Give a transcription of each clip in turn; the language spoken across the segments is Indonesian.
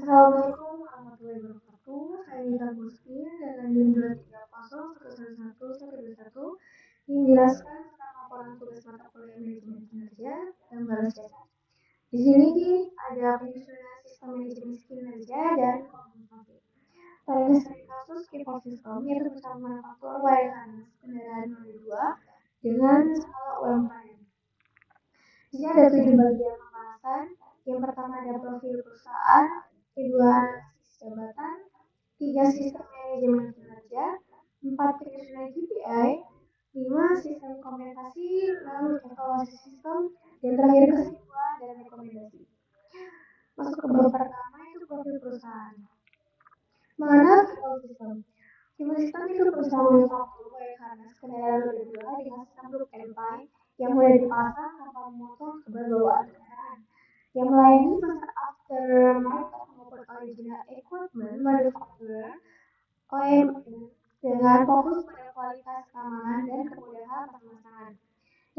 Assalamualaikum warahmatullahi wabarakatuh. Saya Nita Muslim dengan NIM 230111121 yang menjelaskan tentang laporan tugas mata kuliah manajemen kinerja dan balas jasa. Di sini ada penyusunan sistem manajemen kinerja dan kompensasi. Pada dasar kasus Kipol System yaitu perusahaan manufaktur wayang harness kendaraan roda 2 dengan skala UMKM. Di sini ada 7 bagian pembahasan. Yang pertama ada profil perusahaan, kedua analisis jabatan, 3 sistem manajemen kinerja, 4 penyusunan KPI, 5 sistem kompensasi, lalu evaluasi sistem, dan terakhir kesimpulan dan rekomendasi. Masuk ke bab pertama itu profil perusahaan. Mengenal Kipol System. Kipol System itu perusahaan manufaktur wayang harness kendaraan roda 2 dengan sistem look and fly yang mulai dipasang tanpa memotong keberbawaan kendaraan, yang melayani pasar aftermarket maupun original equipment manufacturer OEM dengan fokus pada kualitas keamanan dan kemudahan pemasangan.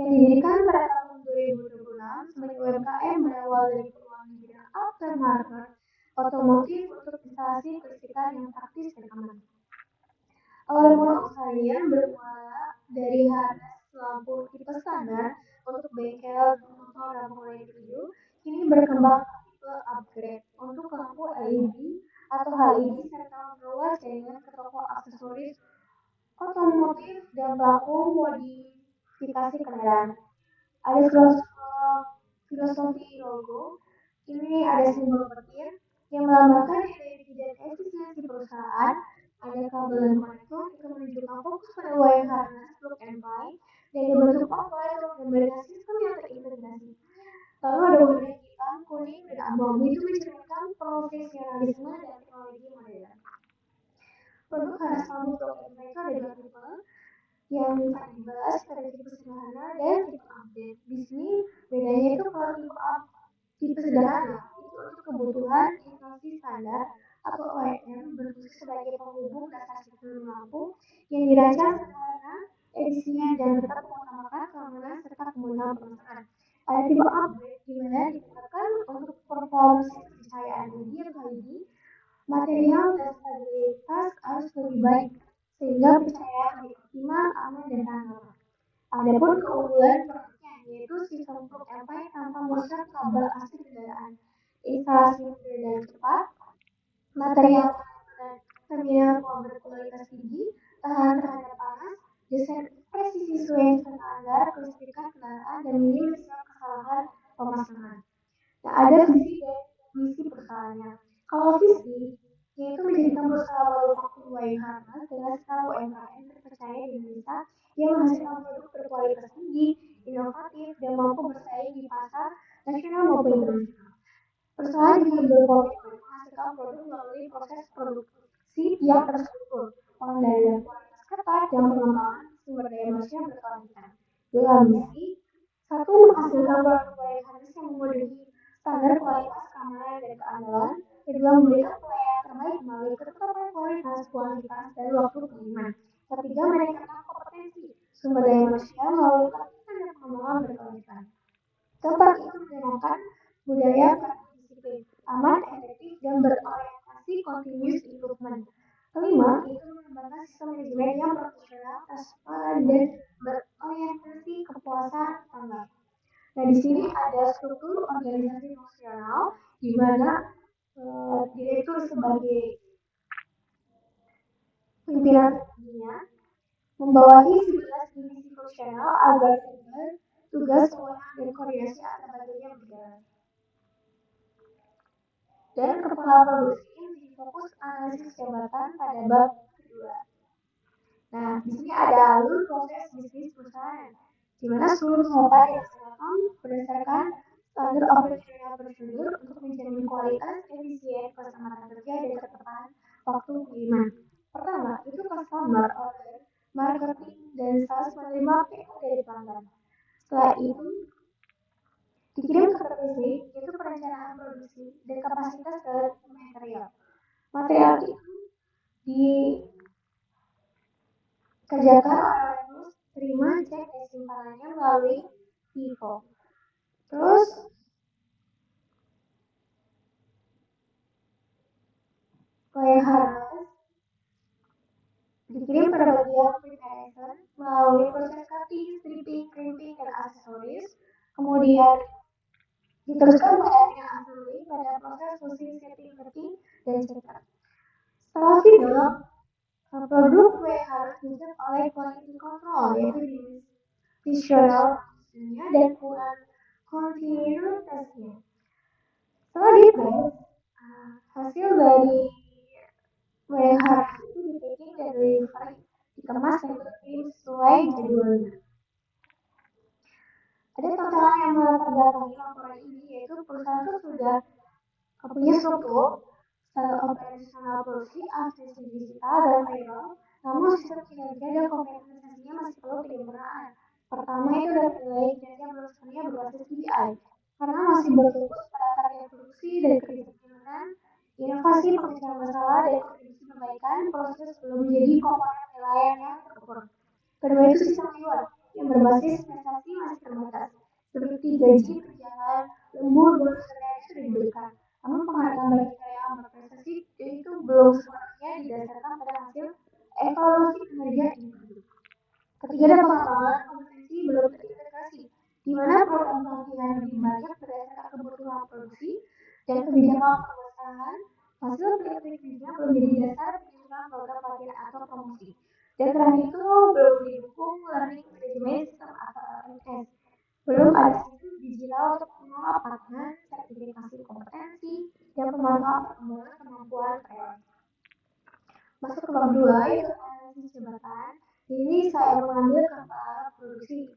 Yang didirikan pada tahun 2026 sebagai UMKM berawal dari peluang di bidang aftermarket otomotif untuk instalasi kelistrikan yang praktis dan aman. Awal mula usahanya bermula dari harness lampu tipe standar untuk bengkel motor lampu LED 7, kini berkembang ke tipe upgrade untuk lampu LED atau HID serta memperluas jaringan ke toko aksesoris otomotif dan pelaku modifikasi kendaraan. Ada filosofi logo. Ini ada simbol petir yang melambangkan energi dan efisiensi perusahaan. Ada kabel dan konektor yang menunjukkan fokus pada wayang harness look and fly dan dibentuk oval menggambarkan sistem yang terintegrasi. Lalu ada warna hitam, kuning, dan abu-abu itu mencerminkan profesionalisme dan teknologi modern. Produk harness lampu look and fly itu ada 2 tipe yang tadi dibahas, ada tipe sederhana dan tipe update. Di sini bedanya itu kalau tipe sederhana itu untuk kebutuhan instalasi standar atau OEM berfungsi sebagai penghubung dasar sistem lampu yang dirancang sederhana, efisien dan tetap mengutamakan keamanan serta kemudahan pemasangan. Ada tipe upgrade di mana ditetapkan untuk performa pencahayaan LED atau LED, material dan stabilitas harus lebih baik sehingga pencahayaan lebih optimal, aman dan tahan lama. Adapun keunggulan produknya yaitu sistem plug and play tanpa merusak kabel asli kendaraan, instalasi mudah dan cepat, material dan terminal power berkualitas tinggi, tahan terhadap panas, desain presisi sesuai standar kelistrikan kendaraan dan minim risiko kesalahan pemasangan. Nah, ada visi dan misi perusahaannya. Kalau visi yaitu menjadikan perusahaan manufaktur wayang harness dengan skala UMKM terpercaya di Indonesia yang menghasilkan produk berkualitas tinggi, inovatif, dan mampu bersaing di pasar nasional maupun internasional. Perusahaan juga berkomitmen menghasilkan produk melalui proses produksi yang terstruktur, pengendalian kualitas ketat, dan pengembangan sumber daya manusia berkelanjutan. Dalam misi, satu menghasilkan produk wayang harness yang memenuhi standar kualitas keamanan dan keandalan. Kedua, memberikan pelayanan terbaik melalui ketetapan kualitas, kuantitas, dan waktu pengiriman. Ketiga, meningkatkan kompetensi sumber daya manusia melalui pelatihan dan pengembangan berkelanjutan. Keempat, itu menanamkan budaya disiplin, aman, efektif, dan berorientasi continuous improvement. Kelima, itu mengembangkan sistem manajemen yang profesional, transparan, dan berorientasi kepuasan standar. Nah, di sini ada struktur organisasi fungsional di mana direktur sebagai pimpinan tertingginya membawahi 11 divisi fungsional agar tugas kewenangan dan koordinasi antar bagiannya berjalan. Dan kepala produksi ini fokus analisis jabatan pada bab kedua. Nah, di sini ada alur proses bisnis perusahaan, di mana seluruh tahapan dilaksanakan berdasarkan standar operasional prosedur untuk menjamin kualitas, efisien, keselamatan kerja, dan ketepatan waktu pengiriman. Pertama, itu customer order, marketing, dan sales menerima PO dari pelanggan. Setelah itu, dikirim ke PPC, yaitu perencanaan produksi, dan kapasitas dan material. Material itu dikerjakan oleh terus terima cek dan simpanannya melalui PIFO. 'Terus, 'Terus, Wire harness dikirim pada bagian preparation melalui proses cutting, stripping, crimping, dan aksesoris. Kemudian diteruskan pada final assembly pada proses fusion, setting, cutting, dan cetak. Setelah final, produk kue harus dicek oleh quality control, yaitu divisional dan kontinuitasnya. Setelah dipress, hasil dari kue harus itu di-packing dan delivery, dikemas dan dikirim sesuai jadwalnya. Ada tantangan yang melatar belakangi laporan ini, yaitu perusahaan itu sudah punya struktur, standar operasional produksi, akses digital, dan payroll, namun sistem kinerja dan kompensasinya masih perlu penyempurnaan. Pertama itu adalah penilaian kinerja perusahaannya berbasis KPI, karena masih berfokus pada target produksi dan kedisiplinan, inovasi pemecah masalah, dan kontribusi perbaikan proses belum menjadi komponen penilaian yang terukur. Kedua itu sistem reward yang berbasis prestasi masih terbatas, seperti gaji berjalan, lembur, bonus, dan lain sudah diberikan. Namun penghargaan bagi karyawan berprestasi itu belum sepenuhnya didasarkan pada hasil evaluasi kinerja individu. Ketiga ada pengembangan kompetensi belum terintegrasi, di mana program pelatihan lebih banyak berdasarkan kebutuhan produksi dan kebijakan perusahaan. Hasil pelatihannya belum menjadi dasar penyusunan program pelatihan atau promosi. Dan terakhir itu belum didukung learning management system atau LMS. Belum ada sistem digital untuk mengelola partner, sertifikasi kompetensi, dan pemantauan perkembangan kemampuan karyawan. Masuk ke bab 2 yaitu analisis jabatan. Ini saya mengambil kepala produksi.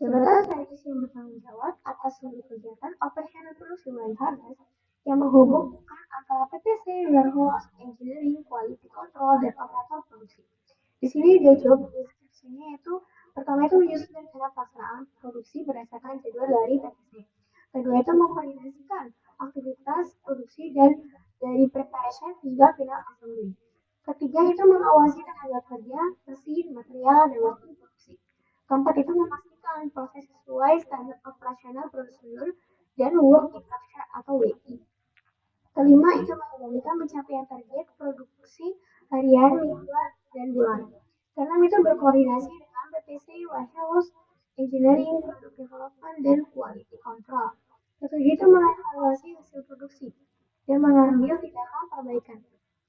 Jabatan strategis yang bertanggung jawab atas seluruh kegiatan operasional produksi wire harness yang menghubungkan antara PPC, warehouse, engineering, quality control, dan operator produksi. Di sini dia job description-nya itu pertama itu menyusun rencana pelaksanaan produksi berdasarkan jadwal dari PPC. Kedua itu mengkoordinasikan aktivitas produksi dan dari preparation hingga final assembly. Ketiga itu mengawasi tenaga kerja, mesin, material, dan waktu produksi. Keempat itu memastikan proses sesuai standar operasional prosedur dan work infrastructure atau WI. Kelima itu mengendalikan pencapaian target produksi harian, mingguan, dan bulan. Keenam itu berkoordinasi dengan BPC, warehouse, engineering, product development, dan quality control. Ketujuh itu mengevaluasi hasil produksi dan mengambil tindakan perbaikan.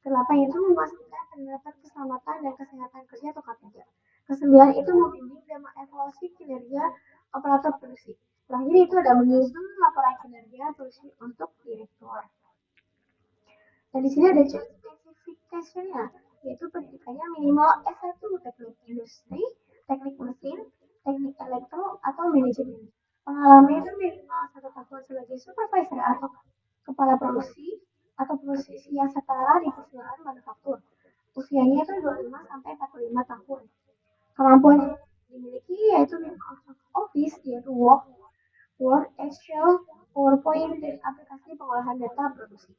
Kedelapan itu memastikan penerapan keselamatan dan kesehatan kerja atau K3. Kesembilan itu membimbing dan mengevaluasi kinerja operator produksi. Terakhir itu ada menyusun laporan kinerja produksi untuk direktur. Dan di sini ada job specification-nya, yaitu pendidikannya minimal S1 teknik industri, teknik mesin, teknik elektro, atau manajemen. Pengalaman itu minimal 1 tahun sebagai supervisor atau kepala produksi atau posisi yang setara di perusahaan manufaktur. Usianya itu 25 sampai 45 tahun. Kemampuan yang dimiliki yaitu Microsoft Office, yaitu Word, Excel, PowerPoint, dan aplikasi pengolahan data produksi.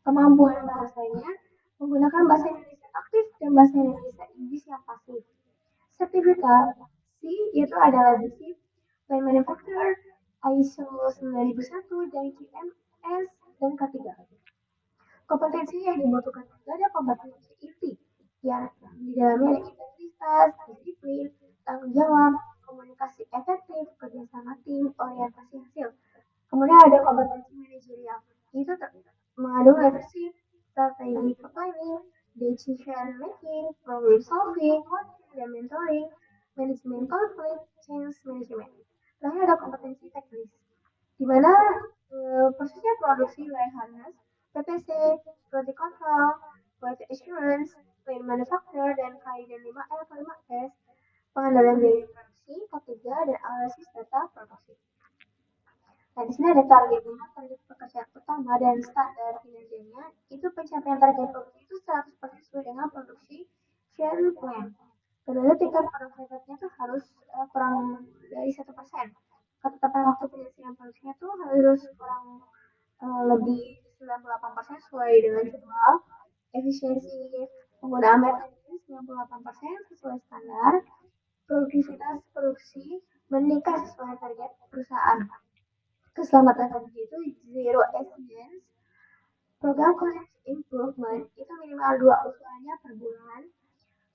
Kemampuan bahasanya menggunakan bahasa Indonesia aktif dan bahasa Indonesia Inggris yang pasif. Sertifikasi yaitu adalah BISIP, Lean Manufacturer, ISO 9001, dan QMS, dan K3. Kompetensi yang dibutuhkan juga ada kompetensi inti, yang di dalamnya ada integritas, disiplin, tanggung jawab, komunikasi efektif, kerjasama tim, orientasi hasil. Kemudian ada kompetensi manajerial, itu mengandung leadership, strategi planning, decision making, problem solving, coaching dan mentoring, manajemen konflik, change management. Terakhir ada kompetensi teknis, di mana prosesnya produksi wire harness, PPC, quality control, quality assurance, lean manufacture, dan KID 5L, 5S, pengendalian biaya produksi, ketiga, dan analisis data produksi. Nah, di sini ada targetnya, target pekerjaan utama dan standar kinerjanya. Itu pencapaian target produksi itu 100% sesuai dengan produksi share plan. Kedua, tingkat produktivitasnya itu harus kurang dari 1%. Ketetapan waktu penyelesaian produksinya itu harus kurang lebih 98% sesuai dengan jadwal. Efisiensi penggunaan metode 98% sesuai standar. Produktivitas produksi meningkat sesuai target perusahaan. Keselamatan kerja itu zero accidents. Program improvement itu minimal 2 usahanya per bulan.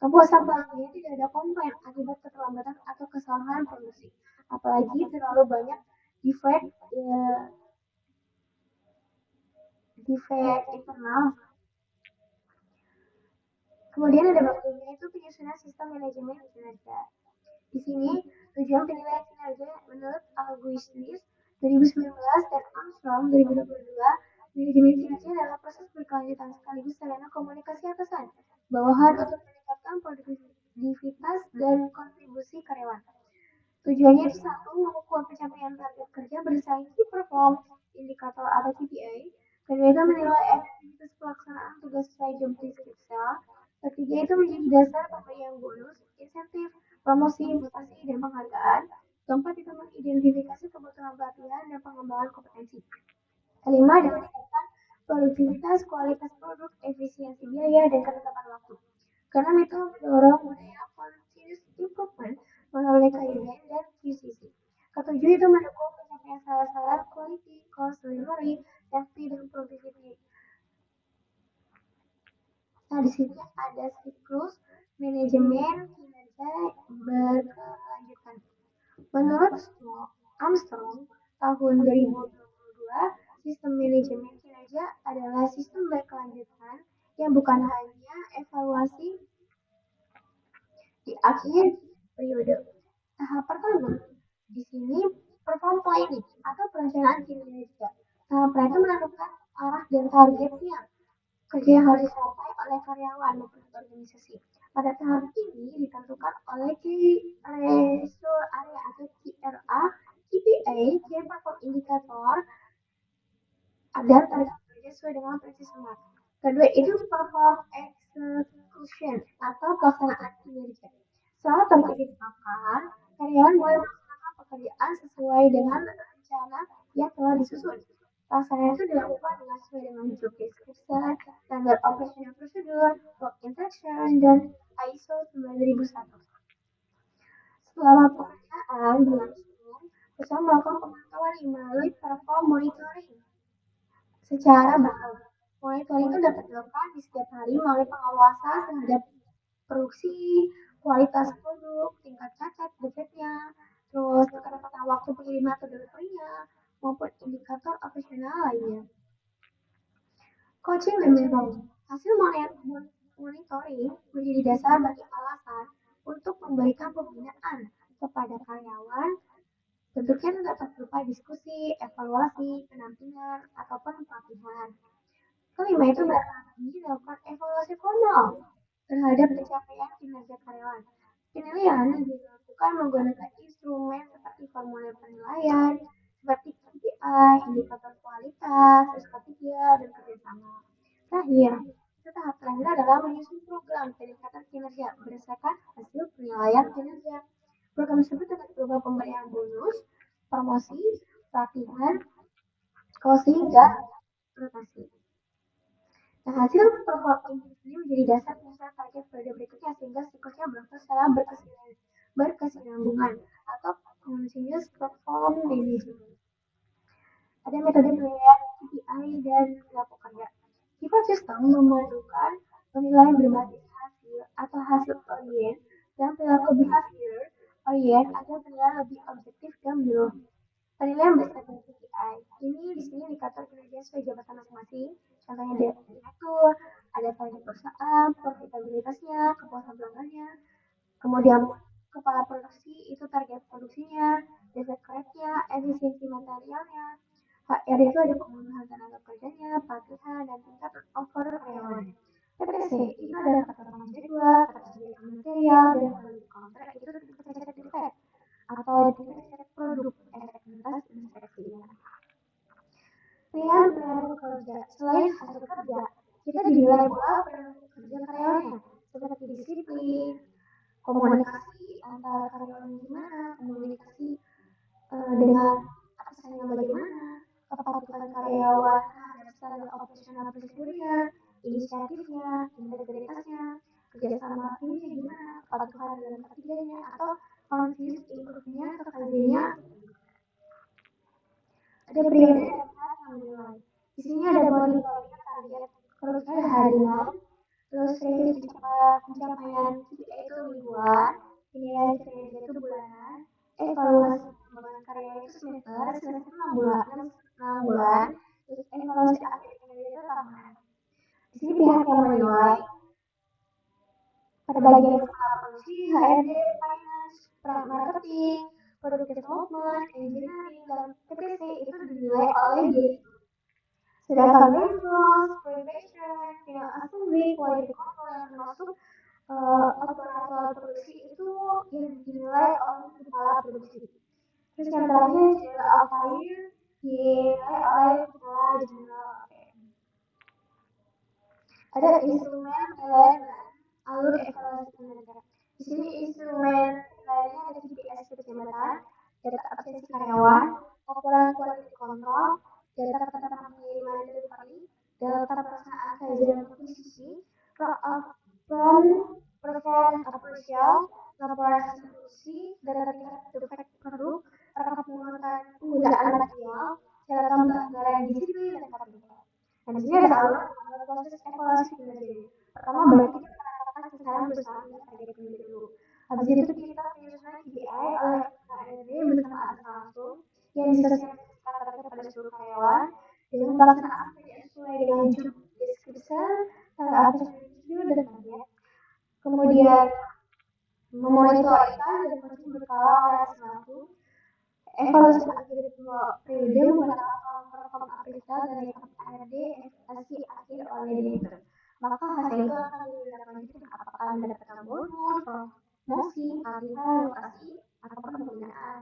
Kepuasan pelanggannya tidak ada komplain akibat keterlambatan atau kesalahan produksi. Apalagi terlalu banyak defect, defect internal. Kemudian ada bagiannya itu penyusunan sistem manajemen kinerja. Di sini tujuan penilaian kinerja menurut Augustus 2019 dan Armstrong 2022, manajemen kinerja adalah proses berkelanjutan sekaligus sarana komunikasi atasan bawahan untuk meningkatkan produktivitas dan kontribusi karyawan. Tujuannya itu satu, mengukur pencapaian target kerja berdasarkan key performance indikator atau KPI. Kedua itu menilai efektivitas pelaksanaan tugas sesuai job description. Ketiga itu menjadi dasar pemberian bonus, insentif, promosi, mutasi, dan penghargaan. Keempat itu mengidentifikasi kebutuhan pelatihan dan pengembangan kompetensi. Kelima adalah meningkatkan produktivitas, kualitas produk, efisiensi biaya, dan ketetapan waktu. Karena itu mendorong budaya continuous improvement melalui KIM dan QCC. Ketujuh itu mendukung pencapaian syarat-syarat quality, cost delivery, safety, dan productivity. Nah, di sini ada siklus manajemen kinerja berkelanjutan. Menurut Armstrong, tahun 2022, sistem manajemen kinerja adalah sistem berkelanjutan yang bukan hanya evaluasi di akhir periode. Tahap pertama, di sini perform planning atau perencanaan kinerja. Tahap pertama itu menentukan arah dan targetnya kerja yang harus dicapai oleh karyawan maupun organisasi. Pada tahap ini ditentukan oleh Key Result Area atau KRA, KPI, Key Performance Indicator, dan target kerja sesuai dengan prinsip SMART. Kedua itu perform execution atau pelaksanaan kinerja. Setelah target ditetapkan, karyawan mulai melaksanakan pekerjaan sesuai dengan rencana yang telah disusun. Pelaksanaan itu dilakukan dengan sesuai dengan job description, standard operational procedure, work instruction, dan ISO 9001. Selama pekerjaan berlangsung, perusahaan melakukan pemantauan melalui perform monitoring secara berkala. Monitoring itu dapat dilakukan di setiap hari melalui pengawasan terhadap produksi, kualitas produk, tingkat cacat, defeknya, terus ketepatan waktu pengiriman atau delivery-nya, maupun indikator operasional lainnya. Coaching dan mentoring. Hasil monitoring menjadi dasar bagi alasan untuk memberikan pembinaan kepada karyawan. Bentuknya dapat berupa diskusi, evaluasi, pendampingan, ataupun pelatihan. Kelima itu berarti dilakukan evaluasi formal terhadap pencapaian kinerja karyawan. Penilaian dilakukan menggunakan instrumen seperti formulir penilaian, seperti KPI, indikator kualitas, strategi, dan kerjasama. Terakhir, tahap terakhir adalah menyusun program peningkatan kinerja berdasarkan hasil penilaian kinerja. Program tersebut dapat berupa pemberian bonus, promosi, pelatihan, coaching, dan rotasi. Nah, hasil perform ini menjadi dasar penyusunan target periode berikutnya sehingga siklusnya berlangsung secara berkesinambungan atau continuous perform management. Ada metode penilaian KPI dan perilaku kerja. Sifat sistem memadukan penilaian berbasis hasil atau hasil orient dan perilaku behavior orient agar penilaian lebih objektif dan menyeluruh. Penilaian berdasarkan KPI. Ini di sini indikator kinerja sesuai jabatan masing-masing. Contohnya direktur, ada target perusahaan, profitabilitasnya, kepuasan pelanggannya. Kemudian kepala produksi itu target produksinya, defect rate-nya, efisiensi materialnya. HR itu ada pemenuhan tenaga kerjanya, pelatihan, dan tingkat over karyawan. PPC itu ada ketentuan jadwal, ketersediaan material, dan quality kontrak itu tingkat defect atau tingkat produk, efektivitas, dan seleksinya. Pilihan perilaku kerja. Selain hasil kerja, kita dinilai pula perilaku kerja karyawannya, seperti disiplin, komunikasi antara karyawan gimana, komunikasi dengan atasannya bagaimana, kepatuhan karyawan terhadap standar operasional prosedurnya, inisiatifnya, integritasnya, kerjasama timnya gimana, kepatuhan dalam ketiganya, atau continuous improve-nya, kekajiannya. Ada periode dan tahap yang menilai. Di sini ada monitoring target korupsi ada harian, terus revisi pencapaian KPI itu mingguan, penilaian kinerja itu bulanan, evaluasi pengembangan karya itu semester 6 bulan, terus evaluasi akhir kinerja itu tahunan. Di sini pihak yang menilai pada bagian kepala produksi, HRD, finance, marketing, product development, engineering, dan PPC itu dinilai oleh diri. Sedangkan maintenance, preparation, final assembly, quality control yang termasuk operator produksi itu yang dinilai oleh kepala produksi. Terus yang terakhir general affairs dinilai oleh kepala general affairs. Ada instrumen penilaian alur evaluasi kinerja. Di sini instrumen penilaiannya ada KPIs kejabatan, data absensi karyawan, laporan quality control, data ketetapan pengiriman delivery, data pelaksanaan kajian dan akuisisi, performance appraisal, laporan hasil produksi, data tingkat defect produk, rekap penggunaan material, catatan pelanggaran disiplin dan KPI. Dan di sini ada alur proses evaluasi kinerja. Pertama berarti kita menetapkan sasaran bersama dengan target kinerja dulu. Habis itu kita menyusun KPI oleh HRD bersama atasan langsung yang disosialisasikan terkait pada seluruh karyawan dengan pelaksanaan kerja sesuai dengan job description, atas review dan target. Kemudian memonitorkan dan terus berkala oleh selaku evaluasi akhir periode menggunakan perform appraisal dan rekap HRD evaluasi akhir oleh direktur. Maka hasil itu akan ditindaklanjuti apakah mendapatkan bonus, promosi, pelatihan, lokasi, ataupun pembinaan.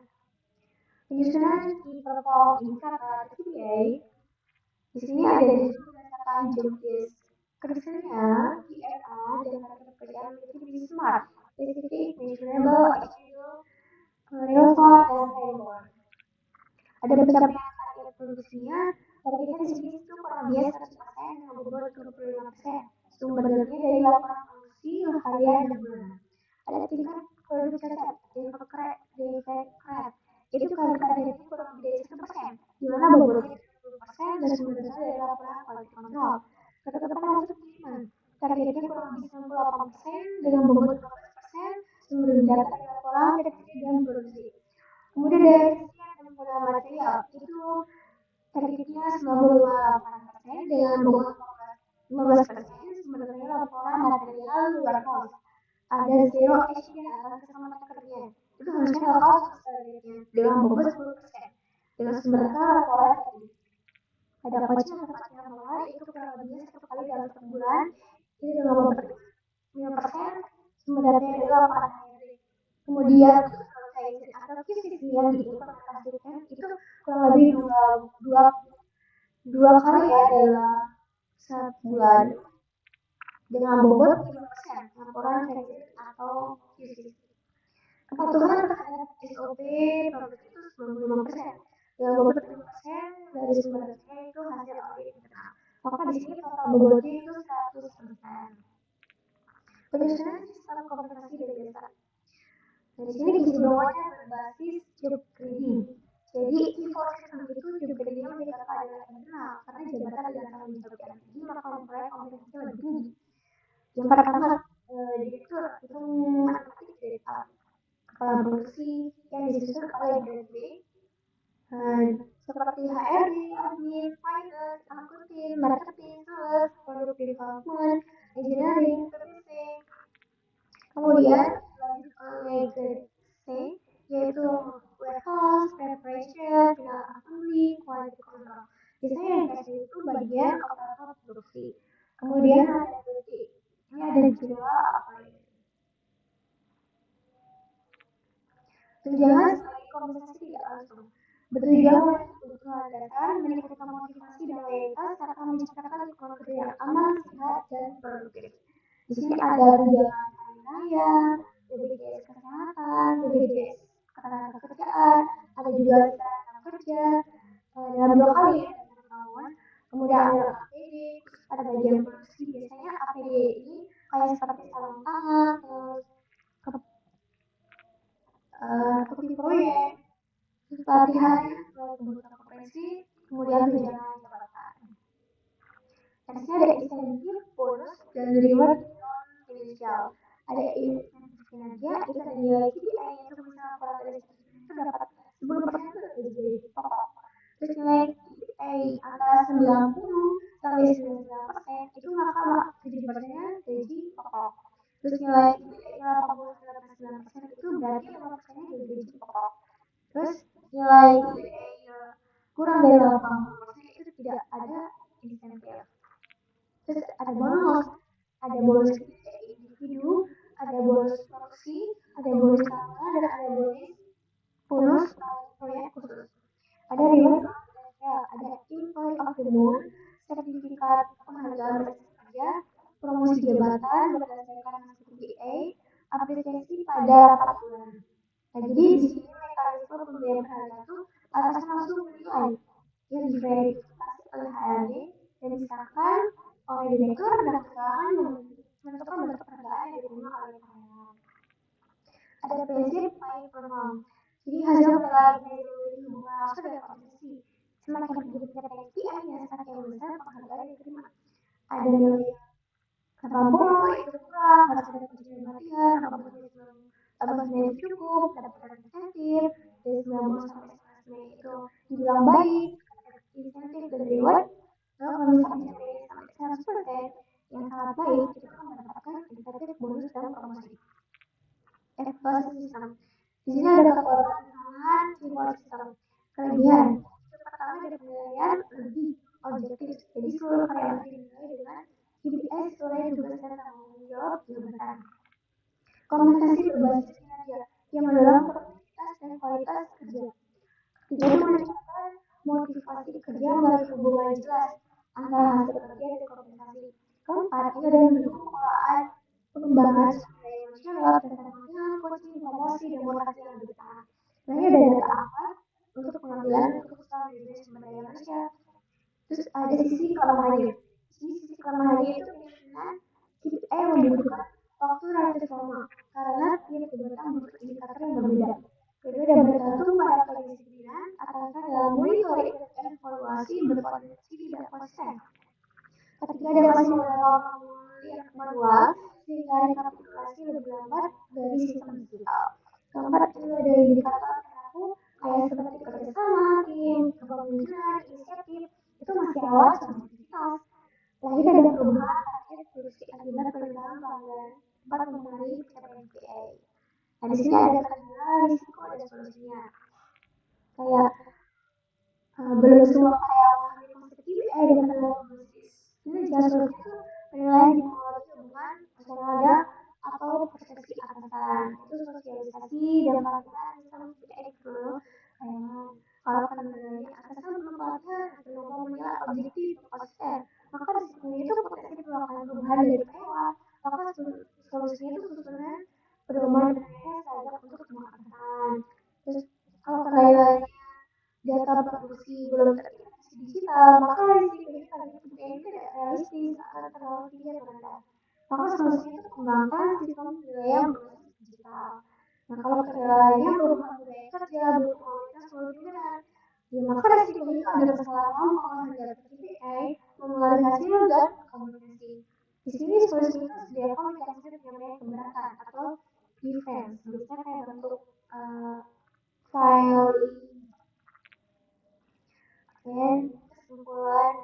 Penyusunan key perform indikator KPI di sini ada berdasarkan job description-nya, PRA dan target pekerjaan menjadi smart, specific, measurable, achievable, relevant, dan valuable. Ada pencapaian target produksinya, targetnya di sini itu kurang lebih 100% dengan bobot 25%. Sumbernya dari laporan produksi, harian, dan bulanan. Ada tingkat produk cacat, defect rate, itu targetnya kurang lebih dari 1%, di mana bobotnya 20% dan sumbernya dari laporan quality control. Ketetapan hasil pengiriman, targetnya kurang lebih 98% dengan bobot 15%, sumber data dari laporan PPC dan produksi. Kemudian dari sisi penggunaan material itu targetnya 98% dengan bobot 15%, sebenarnya laporan material luar kos. Ada zero action atas keselamatan kerja. Itu harusnya lokal targetnya dengan bobot 10%. Dengan sumber data laporan tadi. Ada coaching atau pelatihan malam itu kurang lebihnya 1 kali dalam 1 bulan. Ini dengan bobot 5%, sumber datanya adalah laporan HRD. Kemudian atau QCC yang diimplementasikan itu kurang lebih dua kali ya dalam 1 bulan dengan bobot 5% laporan kredit atau QCC. Kepatuhan terhadap SOP produk itu 95% dengan bobot 5% dari sumber data itu hasil audit internal. Maka di sini total bobotnya itu 100%. Penyusunan sistem kompensasi dan jasa. Di sini gizi bawahnya berbasis job grading. Jadi T4 system itu job gradingnya lebih ke keadilan internal karena jabatan yang tanggung jawab yang tinggi maka memperoleh kompensasi lebih tinggi. Yang pertama direktur itu menempati dari kepala produksi yang disusun oleh grade B seperti HRD, admin, finance, akunting, marketing, sales, product development, engineering, PPC. Kemudian lanjut oleh grade C yaitu warehouse, preparation, final assembly, quality control. Biasanya yang grade C itu bagian operator produksi. Kemudian ada grade D. Ini ada general affairs. Tunjangan sebagai kompensasi tidak langsung bertujuan memenuhi kebutuhan dasar, meningkatkan motivasi dan loyalitas, serta menciptakan lingkungan kerja yang aman, sehat, dan produktif. Di sini ada tunjangan hari raya, BPJS kesehatan, BPJS ketenagakerjaan, ada juga asuransi kerja dalam 2 kali ya dalam tahun. Kemudian ada APD pada bagian produksi, biasanya APD ini kayak seperti sarung tangan, terus kopi proyek, pelatihan kebutuhan profesi, kemudian tunjangan jabatan. Habisnya ada insentif, bonus, dan reward non finansial. Ada insentif kinerja, itu ada nilai KPI itu misalnya kalau dari 100% itu dapat 10% itu dari gaji pokok. Terus nilai KPI antara 90 sampai 99% itu maka 7%-nya gaji pokok. Terus nilai KPI 80-99% itu berarti 5%-nya dari gaji pokok. Terus nilai KPI kurang dari 80% itu tidak ada insentif. Terus ada bonus individu, ada bonus produksi, ada bonus tambahan, dan ada bonus proyek khusus. Ada reward ya, ada employee of the month, sertifikat penghargaan prestasi kerja, promosi jabatan berdasarkan hasil KPI, apresiasi pada rapat bulanan. Nah, jadi di sini mekanisme pemberian penghargaan itu atasan langsung menilai yang diverifikasi oleh HRD dan disahkan oleh direktur dan kesalahan yang menentukan bentuk penghargaan yang diterima oleh karyawan. Ada prinsip pay per month. Jadi hasil penilaian dari hubungan langsung dengan organisasi. Semakin sedikit KPI ya semakin besar penghargaan yang diterima. Ada nilai 80 itu kurang, harus ada perjanjian latihan, 80 itu cukup, dapat insentif, dari 90 sampai 100 itu dibilang baik, insentif dan reward. Lalu kalau misalnya dari sampai 100% yang sangat baik, kita akan mendapatkan insentif bonus dan promosi. Evaluasi sistem. Di sini ada kekuatan kelemahan reward system. Kelebihan. Yang pertama ada penilaian lebih objektif. Jadi seluruh karyawan dinilai dengan KPI sesuai tugas dan tanggung jawab jabatan. Kompensasi berbasis kinerja yang mendorong produktivitas dan kualitas kerja. Ketiga itu menciptakan motivasi kerja melalui hubungan jelas antara hasil kerja dan kompensasi. Keempat, ini adalah mendukung pengelolaan pengembangan sumber daya manusia lewat pelatihan, coaching, promosi, dan mutasi yang lebih tepat. Nah, ini ada data apa untuk pengambilan keputusan dari sumber daya manusia. Terus ada sisi kelemahannya. Sisi kelemahannya itu kemungkinan KPI yang membutuhkan waktu relatif lama karena tiap jabatan butuh indikator yang berbeda. Kedua, dan bergantung pada kedisiplinan atasan dalam monitoring dan evaluasi berpotensi tidak konsisten. Ketiga, ada masih beberapa formulir manual sehingga rekapitulasi lebih lambat dari sistem digital. Keempat, itu ada indikator perilaku kayak seperti kerjasama, tim, kepemimpinan, inisiatif, itu masih awal subjektivitas. Lahir ada perubahan target produksi akibat permintaan pelanggan tempat mempengaruhi pencapaian KPI. Nah, di sini ada kendala, risiko, dan solusinya. Kayak belum semua karyawan masuk KPI dan kendala bisnis. Ini jika solusi itu penilaian dimulai hubungan ada atau persepsi atasan. Itu sosialisasi dan pelatihan sistem KPI dulu karyawan. Kalau kendalanya atasan belum pelatihan atau lupa menilai objektif konsisten, maka risikonya itu potensi melakukan perubahan dari karyawan. Maka solusinya itu susunan pedoman penilaian seragam untuk semua atasan. Terus kalau kendalanya data produksi belum terintegrasi digital, maka risikonya target KPI tidak realistis akan terlalu tinggi atau rendah. Maka solusinya itu mengembangkan sistem penilaian berbasis digital. Nah, kalau kendalanya merupakan budaya kerja, belum komunitas solusi benar, ya maka risikonya itu ada kesalahan pengolahan data KPI, mempengaruhi hasil dan komunikasi. Di sini solusinya itu sediakan mekanisme penyampaian keberatan atau defense, biasanya kayak bentuk file dan kesimpulan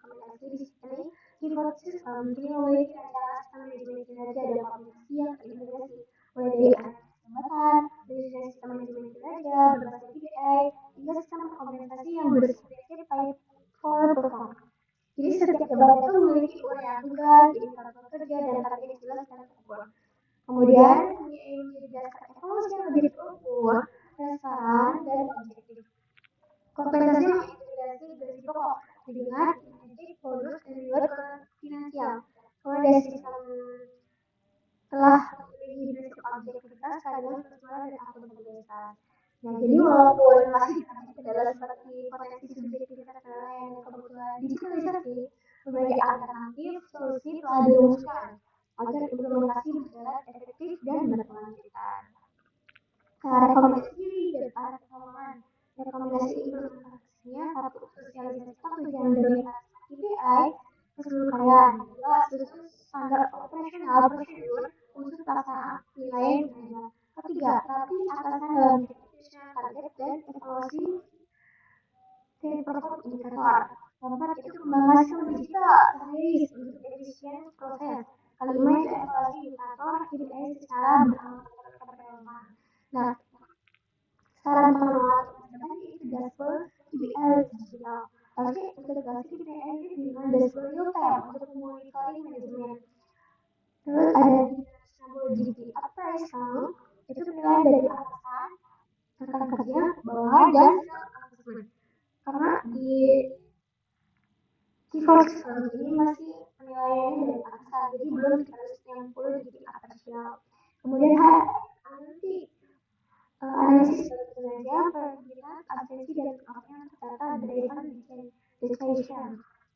rekomendasi di sini pivot system jadi memiliki rencana sistem manajemen kinerja dan komunikasi yang terintegrasi mulai dari analisis jabatan, dari sistem manajemen kinerja, berbasis KPI, hingga sistem kompensasi yang berprinsip pay for performance. Jadi setiap jabatan itu memiliki uraian tugas, indikator kerja, dan target yang jelas dan terukur. Kemudian menjadi dasar evaluasi yang lebih terukur, transparan, dan objektif. Kompensasi mengintegrasi gaji pokok dengan insentif, bonus, dan reward finansial. Kemudian dari sistem telah memiliki prinsip objektivitas, keadilan, kesesuaian, dan akuntabilitas. Nah, jadi walaupun masih banyak kendala seperti potensi subjektivitas penilaian dan kebutuhan digitalisasi, berbagai alternatif solusi telah dirumuskan agar implementasi berjalan efektif dan berkelanjutan. Nah, rekomendasi dari para keuangan. Rekomendasi implementasinya satu, sosialisasi tujuan dari KPI Prosedur kalian. Kedua, susun standar operasional prosedur untuk pelaksanaan penilaian kinerja. Ketiga, latih atasan dalam institusional target dan evaluasi tim perform indikator. Keempat, itu kembangkan sistem digital strategis untuk efisiensi proses. Kelima, itu evaluasi indikator KPI secara berangkat relevan. Nah, saran pengelola tadi itu dashboard KPI digital. Harusnya integrasi KPI ini dengan dashboard real time untuk monitoring manajemen. Terus ada GP appraise kamu itu penilaian dari atasan rekan kerja bawahan dan assessment. Karena di T4 system ini masih penilaiannya dari atasan, jadi belum kita yang perlu jadi apresial. Kemudian nanti analisis dari kinerja, produktivitas, absensi dan outnya tercatat driven decision.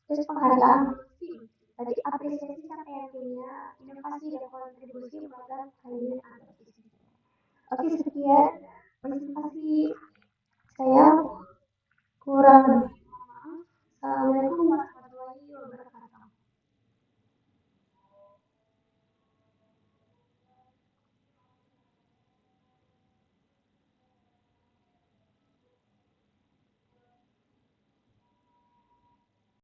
Terus penghargaan tim. Tadi apresiasi capaian timnya, inovasi dan kontribusi program kalian adaptasi. Oke, sekian presentasi saya kurang lebih. Assalamualaikum warahmatullahi